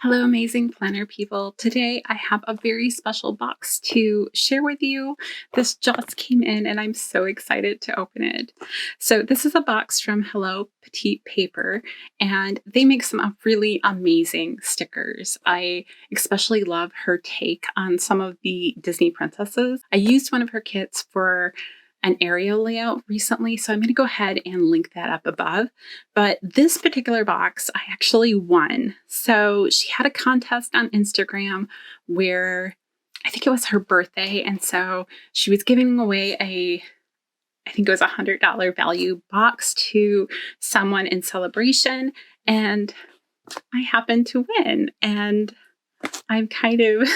Hello, amazing planner people. Today I have a very special box to share with you. This just came in and I'm so excited to open it. So this is a box from Hello Petite Paper and they make some really amazing stickers. I especially love her take on some of the Disney princesses. I used one of her kits for an area layout recently, so I'm going to go ahead and link that up above. But this particular box I actually won. So she had a contest on Instagram where I think it was her birthday, and so she was giving away I think it was $100 value box to someone in celebration, and I happened to win. And I'm kind of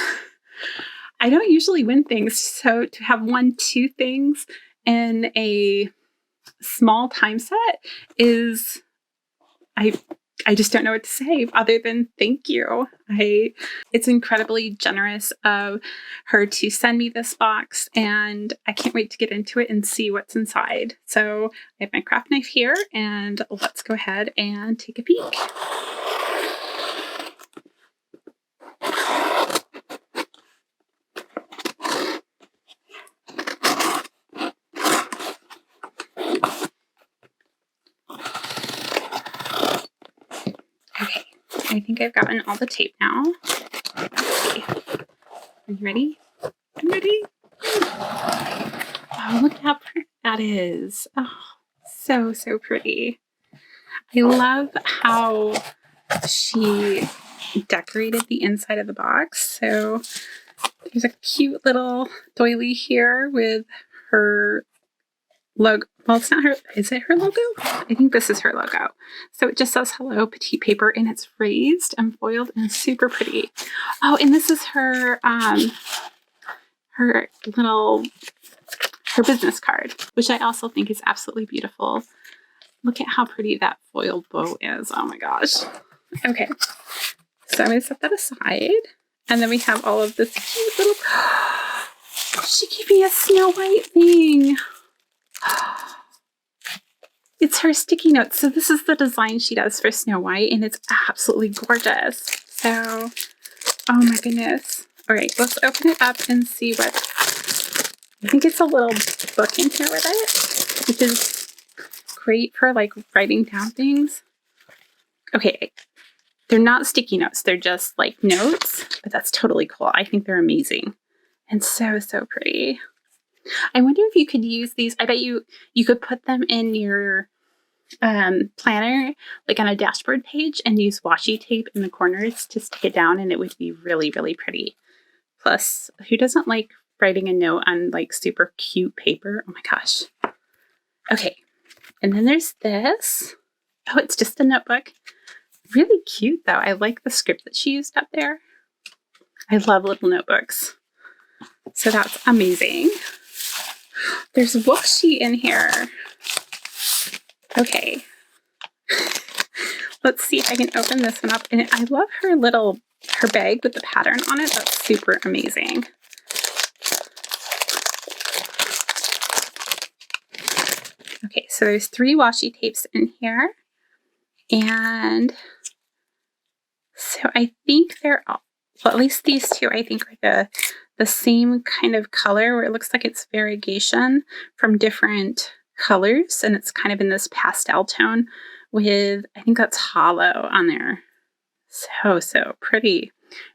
I don't usually win things, so to have won two things in a small time set is I just don't know what to say other than thank you. It's incredibly generous of her to send me this box, and I can't wait to get into it and see what's inside. So I have my craft knife here, and let's go ahead and take a peek. Okay, I think I've gotten all the tape now. Let's see. Are you ready? I'm ready. Oh, look how pretty that is. Oh, so pretty. I love how she decorated the inside of the box. So there's a cute little doily here with her logo. Well, it's not her. Is it her logo? I think this is her logo. So it just says Hello Petite Paper, and it's raised and foiled and super pretty. Oh, and this is her her business card, which I also think is absolutely beautiful. Look at how pretty that foiled bow is. Oh my gosh. Okay, so I'm going to set that aside. And then we have all of this cute little... She gave me a Snow White thing. It's her sticky notes. So this is the design she does for Snow White, and it's absolutely gorgeous. So, oh my goodness. All right, let's open it up and see what... I think it's a little book in here with it, which is great for like writing down things. Okay, they're not sticky notes. They're just like notes, but that's totally cool. I think they're amazing and so pretty. I wonder if you could use these. I bet you could put them in your planner, like on a dashboard page, and use washi tape in the corners to stick it down, and it would be really pretty. Plus, who doesn't like writing a note on like super cute paper? Oh my gosh. Okay, and then there's this. Oh, it's just a notebook. Really cute though. I like the script that she used up there. I love little notebooks. So that's amazing. There's washi in here. Okay. Let's see if I can open this one up. And I love her bag with the pattern on it. That's super amazing. Okay, so there's 3 washi tapes in here. And so I think they're all, well, at least these two I think are the same kind of color, where it looks like it's variegation from different colors, and it's kind of in this pastel tone with, I think that's hollow on there. So pretty.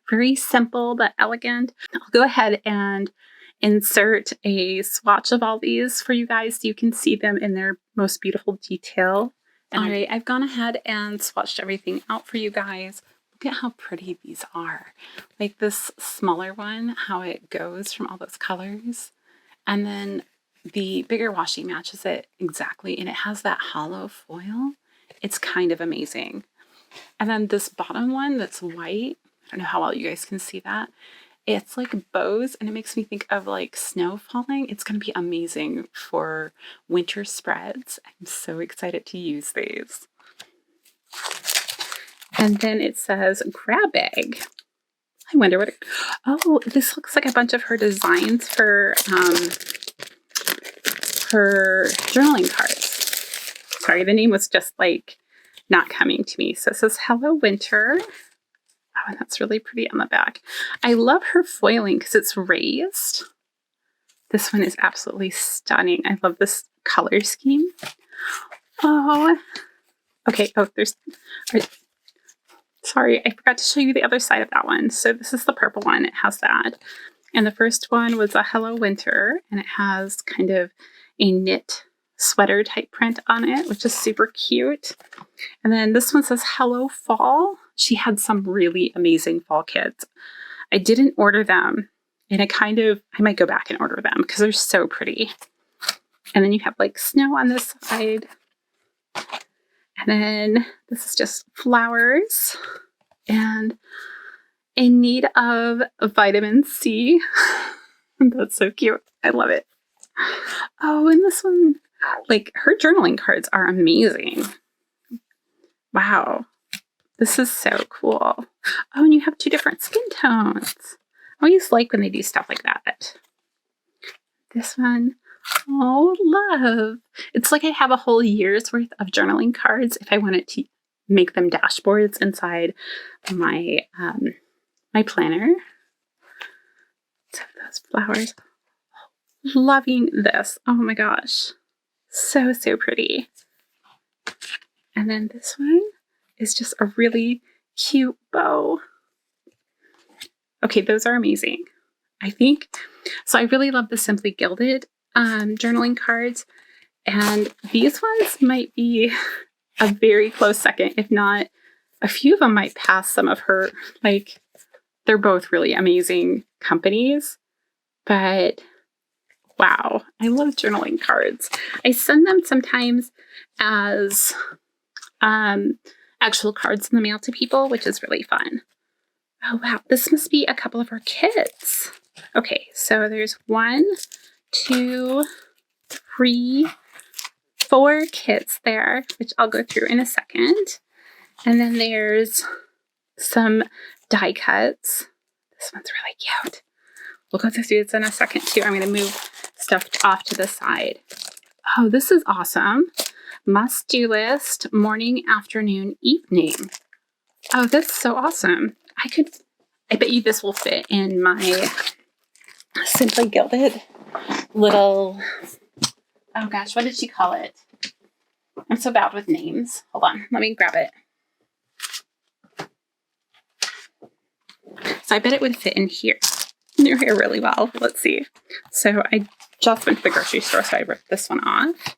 Very simple but elegant. I'll go ahead and insert a swatch of all these for you guys so you can see them in their most beautiful detail. All right, I've gone ahead and swatched everything out for you guys. Look at how pretty these are. Like this smaller one, how it goes from all those colors. And then the bigger washi matches it exactly, and it has that hollow foil. It's kind of amazing. And then this bottom one that's white, I don't know how well you guys can see that. It's like bows, and it makes me think of like snow falling. It's going to be amazing for winter spreads. I'm so excited to use these. And then it says grab bag. I wonder what oh, this looks like a bunch of her designs for her journaling cards. Sorry, the name was just like not coming to me. So it says Hello Winter. and that's really pretty on the back. I love her foiling because it's raised. This one is absolutely stunning. I love this color scheme. Oh, okay. Oh, sorry, I forgot to show you the other side of that one. So this is the purple one. It has that. And the first one was a Hello Winter, and it has kind of a knit sweater type print on it, which is super cute. And then this one says Hello Fall. She had some really amazing fall kits. I didn't order them, and I might go back and order them because they're so pretty. And then you have like snow on this side. And then this is just flowers and in need of vitamin C. That's so cute. I love it. Oh, and this one, like her journaling cards are amazing. Wow. This is so cool. Oh, and you have 2 different skin tones. I always like when they do stuff like that. This one, oh, love. It's like I have a whole year's worth of journaling cards if I wanted to make them dashboards inside my my planner. So those flowers. Loving this. Oh my gosh. So, so pretty. And then this one is just a really cute bow. Okay, those are amazing. I think, so I really love the Simply Gilded journaling cards. And these ones might be a very close second, if not a few of them might pass some of her, like, they're both really amazing companies. But wow, I love journaling cards. I send them sometimes as actual cards in the mail to people, which is really fun. Oh, wow. This must be a couple of our kits. Okay, so there's 1, 2, 3, 4 kits there, which I'll go through in a second. And then there's some die cuts. This one's really cute. We'll go through this in a second too. I'm going to move stuff off to the side. Oh, this is awesome. Must-do list, morning, afternoon, evening. Oh, that's so awesome. I bet you this will fit in my Simply Gilded little, oh gosh, what did she call it? I'm so bad with names. Hold on, let me grab it. So I bet it would fit in here really well. Let's see. So I just went to the grocery store, so I ripped this one off.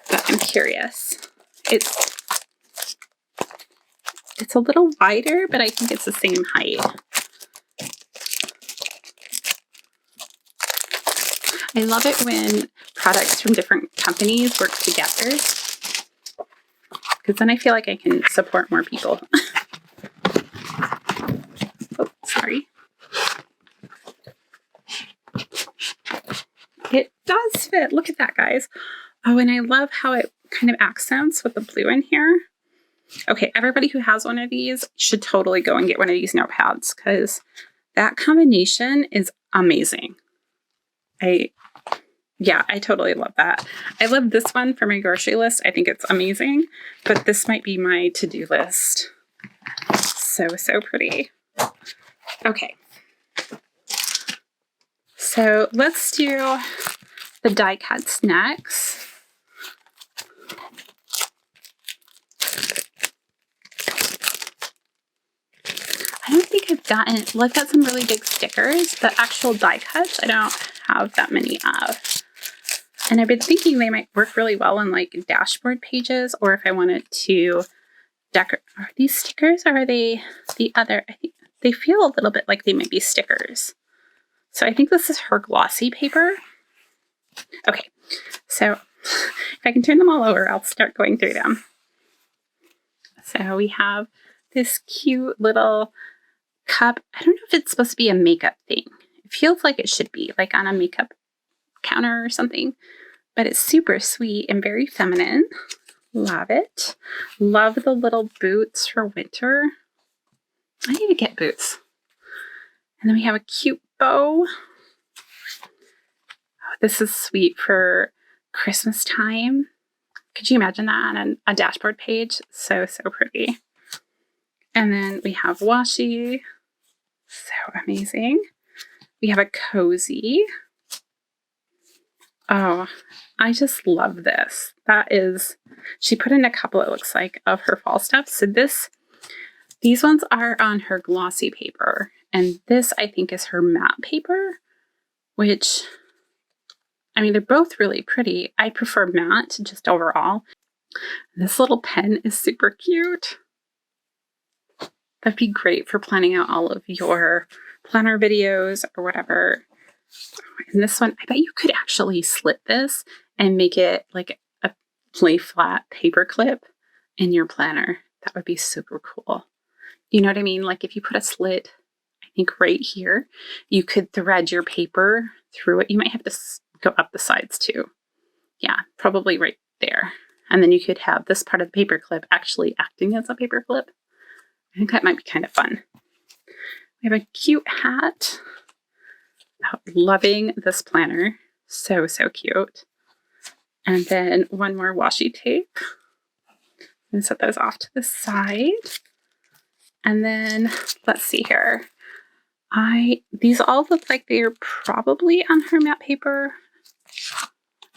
But I'm curious. It's a little wider, but I think it's the same height. I love it when products from different companies work together, because then I feel like I can support more people. Oh, sorry. It does fit. Look at that, guys. Oh, and I love how it kind of accents with the blue in here. Okay, everybody who has one of these should totally go and get one of these notepads because that combination is amazing. I totally love that. I love this one for my grocery list. I think it's amazing, but this might be my to-do list. So, so pretty. Okay. So let's do the die cuts next. I don't think I've gotten, well, I've got some really big stickers, but actual die cuts, I don't have that many of. And I've been thinking they might work really well on like dashboard pages, or if I wanted to decorate. Are these stickers or are they the other? I think they feel a little bit like they might be stickers. So I think this is her glossy paper. Okay, so if I can turn them all over, I'll start going through them. So we have this cute little cup. I don't know if it's supposed to be a makeup thing. It feels like it should be, like on a makeup counter or something, but it's super sweet and very feminine. Love it. Love the little boots for winter. I need to get boots. And then we have a cute bow. Oh, this is sweet for Christmas time. Could you imagine that on a dashboard page? So, so pretty. And then we have washi. So amazing. We have a cozy. Oh, I just love this. That is, she put in a couple, it looks like, of her fall stuff. So these ones are on her glossy paper. And this, I think, is her matte paper, which, I mean, they're both really pretty. I prefer matte just overall. This little pen is super cute. That'd be great for planning out all of your planner videos or whatever. And this one, I bet you could actually slit this and make it like a lay flat paper clip in your planner. That would be super cool. You know what I mean? Like if you put a slit, I think right here, you could thread your paper through it. You might have to go up the sides too. Yeah, probably right there. And then you could have this part of the paper clip actually acting as a paper clip. I think that might be kind of fun. We have a cute hat. Oh, loving this planner. So, so cute. And then one more washi tape. And set those off to the side. And then let's see here. These all look like they're probably on her matte paper.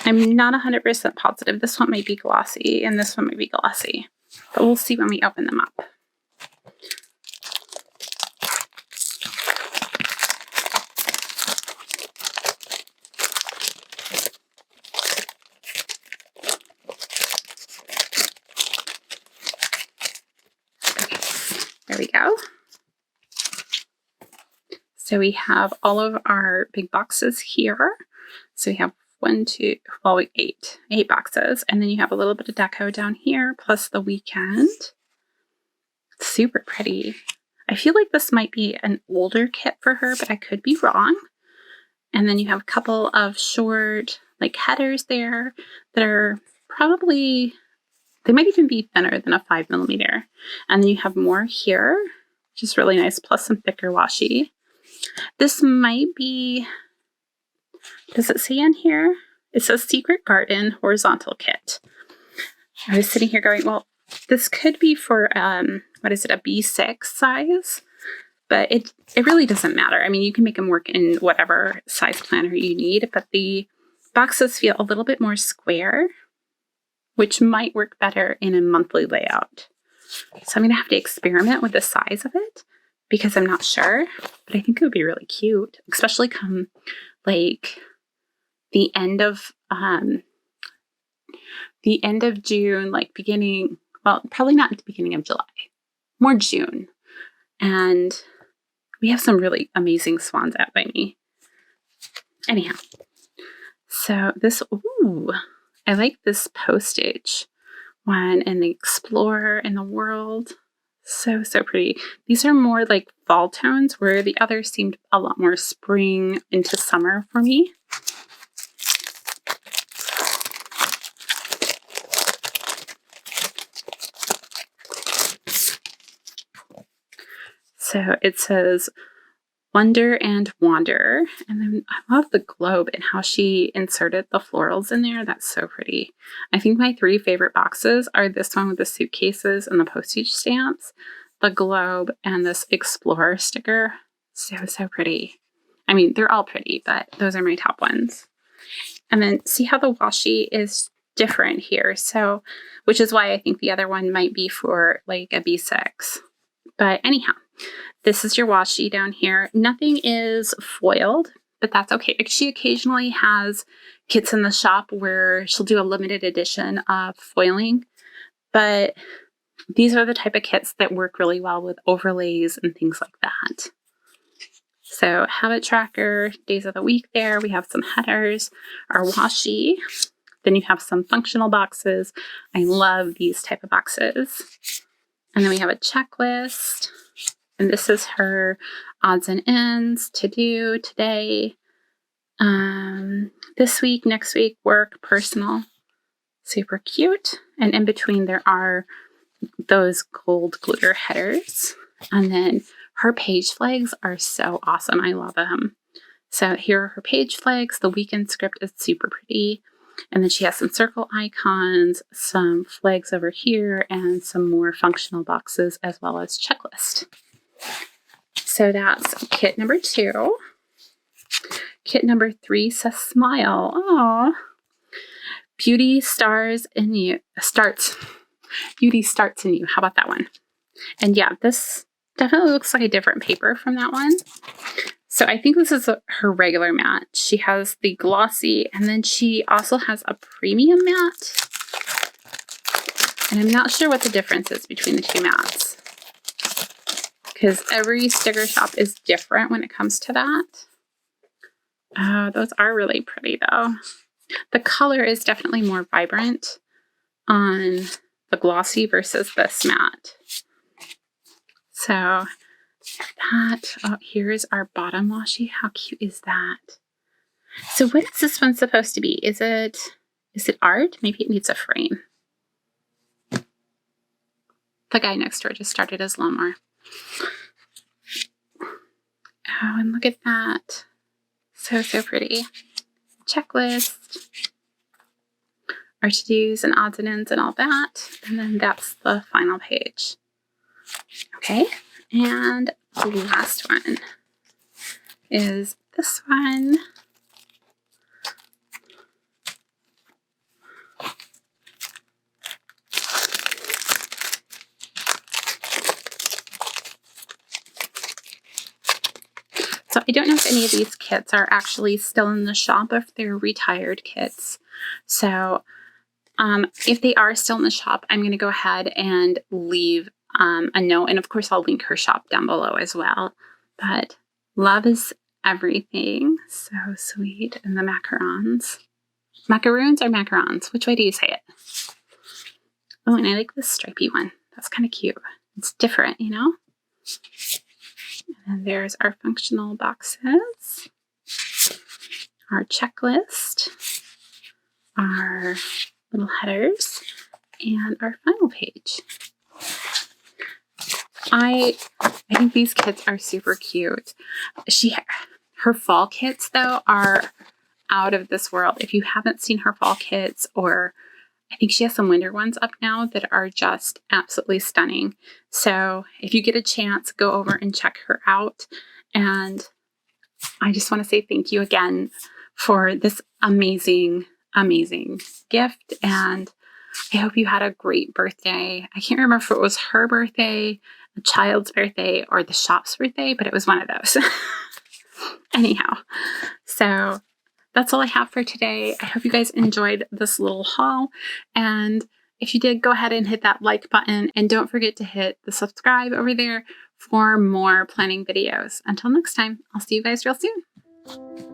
I'm not 100% positive. This one might be glossy and this one might be glossy. But we'll see when we open them up. There we go. So we have all of our big boxes here. So we have 8 boxes. And then you have a little bit of deco down here, plus the weekend. Super pretty. I feel like this might be an older kit for her, but I could be wrong. And then you have a couple of short like headers there that are probably, they might even be thinner than a 5mm. And then you have more here, which is really nice, plus some thicker washi. This might be, does it say in here? It says Secret Garden Horizontal Kit. I was sitting here going, well, this could be for, what is it, a B6 size? But it really doesn't matter. I mean, you can make them work in whatever size planner you need, but the boxes feel a little bit more square, which might work better in a monthly layout. So I'm going to have to experiment with the size of it because I'm not sure, but I think it would be really cute, especially come like the end of June, like beginning, well, probably not at the beginning of July, more June. And we have some really amazing swans out by me. Anyhow, so this, ooh, I like this postage one and the Explorer in the World. So, so pretty. These are more like fall tones where the others seemed a lot more spring into summer for me. So it says Wonder and Wander. And then I love the globe and how she inserted the florals in there. That's so pretty. I think my 3 favorite boxes are this one with the suitcases and the postage stamps, the globe, and this Explorer sticker. So, so pretty. I mean, they're all pretty, but those are my top ones. And then see how the washi is different here. So, which is why I think the other one might be for like a B6. But anyhow, this is your washi down here. Nothing is foiled, but that's okay. She occasionally has kits in the shop where she'll do a limited edition of foiling, but these are the type of kits that work really well with overlays and things like that. So habit tracker, days of the week there. We have some headers, our washi. Then you have some functional boxes. I love these type of boxes. And then we have a checklist. And this is her odds and ends, to do, today, this week, next week, work, personal. Super cute. And in between there are those gold glitter headers. And then her page flags are so awesome. I love them. So here are her page flags. The weekend script is super pretty. And then she has some circle icons, some flags over here, and some more functional boxes as well as checklist. So that's kit number 2. Kit number 3 says smile. Aww. Beauty starts in you. Beauty starts in you. How about that one? And yeah, this definitely looks like a different paper from that one. So I think this is her regular matte. She has the glossy, and then she also has a premium matte. And I'm not sure what the difference is between the two mattes, because every sticker shop is different when it comes to that. Those are really pretty though. The color is definitely more vibrant on the glossy versus this matte. So that, oh, here's our bottom washi. How cute is that? So what is this one supposed to be? Is it art? Maybe it needs a frame. The guy next door just started his lawnmower. Oh, and look at that. So, so pretty. Checklist. Our to-dos and odds and ends and all that. And then that's the final page. Okay. And the last one is this one. So I don't know if any of these kits are actually still in the shop, or if they're retired kits. So if they are still in the shop, I'm going to go ahead and leave a note. And of course, I'll link her shop down below as well. But love is everything. So sweet. And the macarons. Macaroons or macarons? Which way do you say it? Oh, and I like this stripy one. That's kind of cute. It's different, you know? And there's our functional boxes, our checklist, our little headers, and our final page. I think these kits are super cute. Her fall kits, though, are out of this world. If you haven't seen her fall kits, or I think she has some winter ones up now that are just absolutely stunning. So if you get a chance, go over and check her out. And I just want to say thank you again for this amazing, amazing gift. And I hope you had a great birthday. I can't remember if it was her birthday, a child's birthday, or the shop's birthday, but it was one of those. Anyhow, so that's all I have for today. I hope you guys enjoyed this little haul. And if you did, go ahead and hit that like button. And don't forget to hit the subscribe over there for more planning videos. Until next time, I'll see you guys real soon.